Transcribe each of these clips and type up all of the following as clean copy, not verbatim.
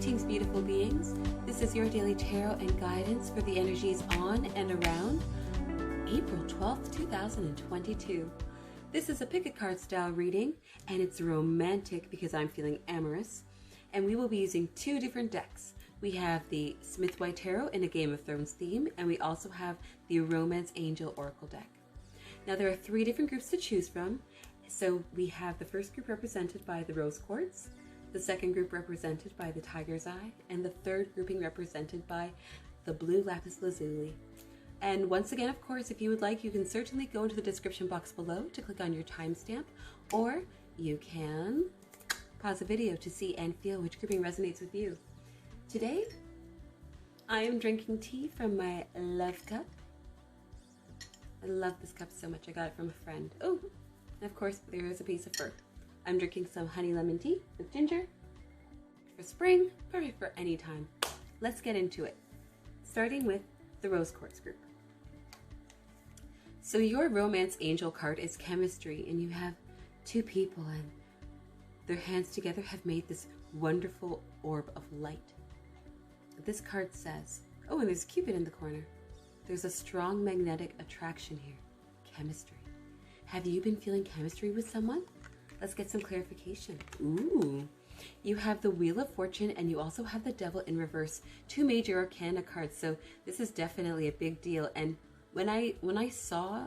Greetings, beautiful beings. This is your daily tarot and guidance for the energies on and around April 12th, 2022. This is a pick a card style reading, and it's romantic because I'm feeling amorous. And we will be using two different decks. We have the Smith White Tarot in a Game of Thrones theme, and we also have the Romance Angel Oracle deck. Now there are three different groups to choose from. So we have the first group represented by the Rose Quartz, the second group represented by the Tiger's Eye, and the third grouping represented by the blue Lapiz Lazuli. And once again, of course, if you would like, you can certainly go into the description box below to click on your timestamp, or you can pause the video to see and feel which grouping resonates with you. Today, I am drinking tea from my love cup. I love this cup so much. I got it from a friend. Oh, and of course, there is a piece of fur. I'm drinking some honey lemon tea with ginger. For spring, perfect for any time. Let's get into it. Starting with the Rose Quartz group. So your Romance Angel card is chemistry, and you have two people and their hands together have made this wonderful orb of light. This card says, oh, and there's Cupid in the corner. There's a strong magnetic attraction here. Chemistry. Have you been feeling chemistry with someone? Let's get some clarification. Ooh. You have the Wheel of Fortune, and you also have the Devil in reverse. Two major arcana cards, so this is definitely a big deal. And when I saw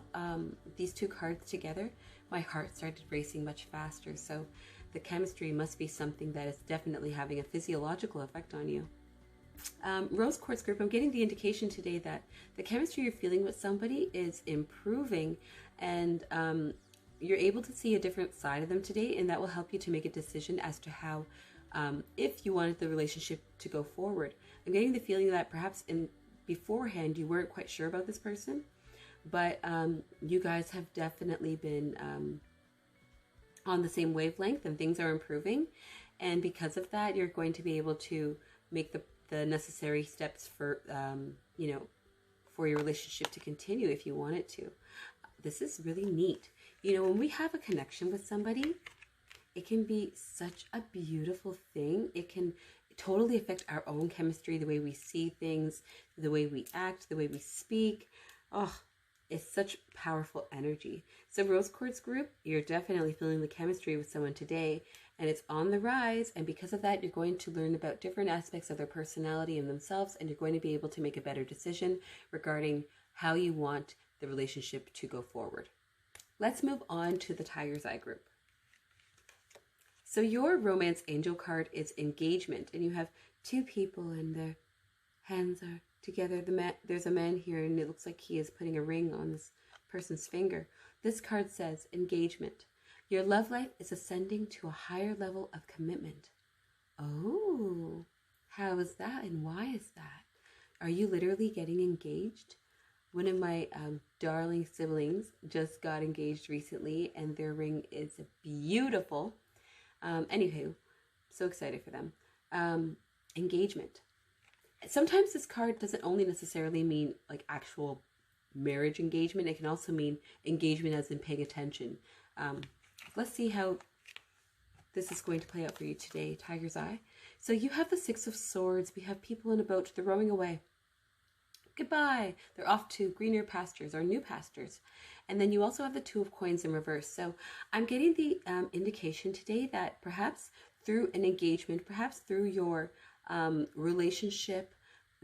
these two cards together, my heart started racing much faster. So the chemistry must be something that is definitely having a physiological effect on you. Rose Quartz group, I'm getting the indication today that the chemistry you're feeling with somebody is improving, and you're able to see a different side of them today, and that will help you to make a decision as to how, if you wanted the relationship to go forward. I'm getting the feeling that perhaps beforehand you weren't quite sure about this person, but you guys have definitely been on the same wavelength, and things are improving, and because of that, you're going to be able to make the necessary steps for for your relationship to continue if you want it to. This is really neat. You know, when we have a connection with somebody, it can be such a beautiful thing. It can totally affect our own chemistry, the way we see things, the way we act, the way we speak. Oh, it's such powerful energy. So Rose Quartz group, you're definitely feeling the chemistry with someone today, and it's on the rise. And because of that, you're going to learn about different aspects of their personality and themselves, and you're going to be able to make a better decision regarding how you want the relationship to go forward. Let's move on to the Tiger's Eye group. So your Romance Angel card is engagement, and you have two people and their hands are together. There's a man here, and it looks like he is putting a ring on this person's finger. This card says engagement. Your love life is ascending to a higher level of commitment. Oh, how is that, and why is that? Are you literally getting engaged? One of my darling siblings just got engaged recently, and their ring is beautiful. Anywho, so excited for them. Engagement. Sometimes this card doesn't only necessarily mean like actual marriage engagement. It can also mean engagement as in paying attention. Let's see how this is going to play out for you today, Tiger's Eye. So you have the Six of Swords. We have people in a boat. They're rowing away. Goodbye. They're off to greener pastures or new pastures. And then you also have the Two of Coins in reverse. So I'm getting the indication today that perhaps through an engagement, perhaps through your relationship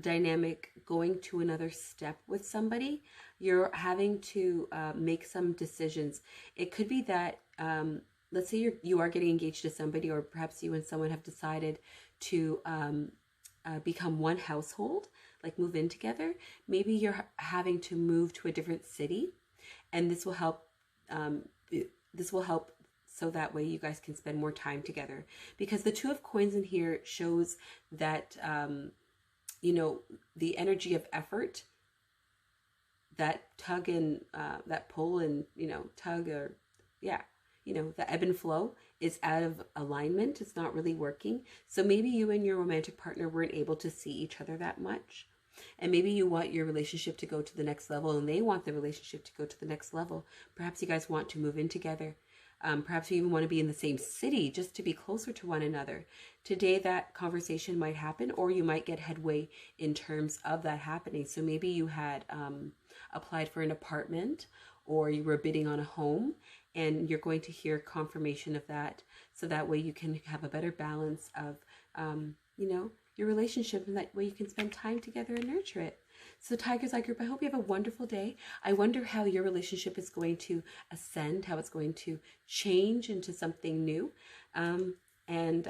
dynamic going to another step with somebody, you're having to make some decisions. It could be that, let's say you are getting engaged to somebody, or perhaps you and someone have decided to become one household, like move in together. Maybe you're having to move to a different city, and this will help. So that way you guys can spend more time together, because the Two of Coins in here shows that you know, the energy of effort, that tug and that pull and tug, or the ebb and flow is out of alignment. It's not really working. So maybe you and your romantic partner weren't able to see each other that much. And maybe you want your relationship to go to the next level, and they want the relationship to go to the next level. Perhaps you guys want to move in together. Perhaps you even want to be in the same city just to be closer to one another. Today, that conversation might happen, or you might get headway in terms of that happening. So maybe you had applied for an apartment, or you were bidding on a home, and you're going to hear confirmation of that. So that way you can have a better balance of, your relationship, and that way you can spend time together and nurture it. So Tiger's Eye Group, I hope you have a wonderful day. I wonder how your relationship is going to ascend, how it's going to change into something new. And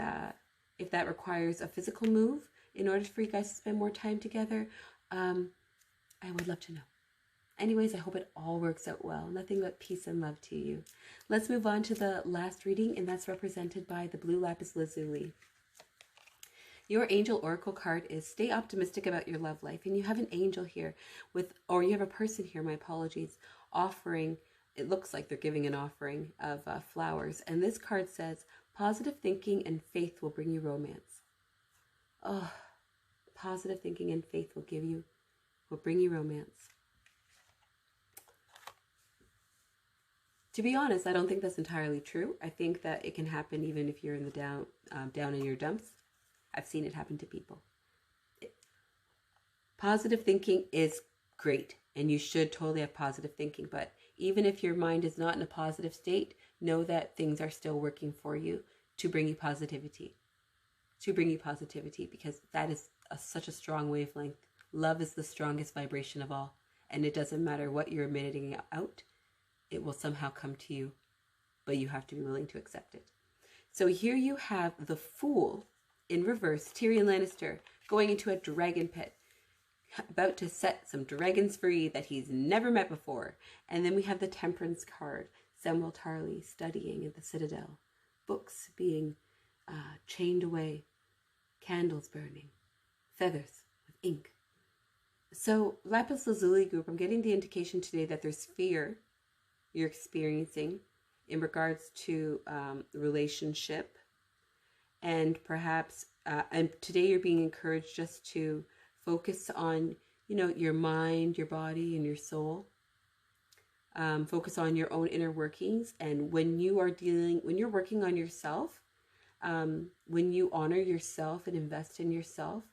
if that requires a physical move in order for you guys to spend more time together, I would love to know. Anyways, I hope it all works out well. Nothing but peace and love to you. Let's move on to the last reading, and that's represented by the blue Lapiz Lazuli. Your angel oracle card is stay optimistic about your love life. And you have an angel here or you have a person here, my apologies, offering, it looks like they're giving an offering of flowers. And this card says, positive thinking and faith will bring you romance. Oh, positive thinking and faith will bring you romance. To be honest, I don't think that's entirely true. I think that it can happen even if you're in the down in your dumps. I've seen it happen to people. Positive thinking is great, and you should totally have positive thinking. But even if your mind is not in a positive state, know that things are still working for you to bring you positivity. Because that is such a strong wavelength. Love is the strongest vibration of all, and it doesn't matter what you're emitting out. It will somehow come to you, but you have to be willing to accept it. So here you have the Fool in reverse, Tyrion Lannister, going into a dragon pit, about to set some dragons free that he's never met before. And then we have the Temperance card, Samuel Tarly studying at the Citadel, books being chained away, candles burning, feathers with ink. So Lapiz Lazuli Group, I'm getting the indication today that there's fear you're experiencing in regards to the relationship. And perhaps, and today you're being encouraged just to focus on, your mind, your body, and your soul. Focus on your own inner workings. And when you're working on yourself, when you honor yourself and invest in yourself,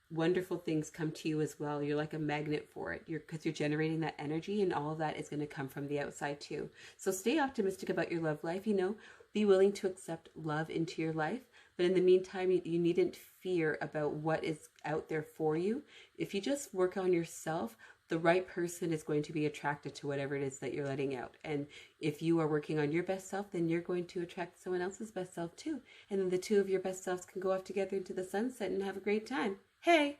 wonderful things come to you as well. You're like a magnet for it. Because you're generating that energy, and all of that is going to come from the outside too. So stay optimistic about your love life. Be willing to accept love into your life. But in the meantime, you needn't fear about what is out there for you. If you just work on yourself, the right person is going to be attracted to whatever it is that you're letting out. And if you are working on your best self, then you're going to attract someone else's best self too. And then the two of your best selves can go off together into the sunset and have a great time. Hey!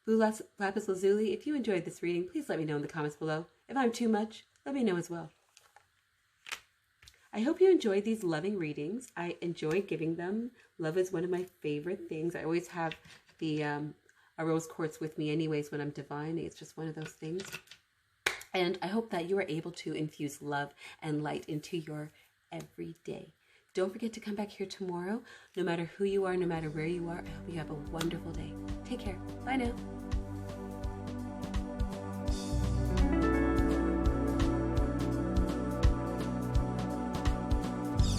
Blue Lapiz Lazuli, if you enjoyed this reading, please let me know in the comments below. If I'm too much, let me know as well. I hope you enjoyed these loving readings. I enjoy giving them. Love is one of my favorite things. I always have the a Rose Quartz with me anyways when I'm divining. It's just one of those things. And I hope that you are able to infuse love and light into your everyday. Don't forget to come back here tomorrow. No matter who you are, no matter where you are, I hope you have a wonderful day. Take care. Bye now.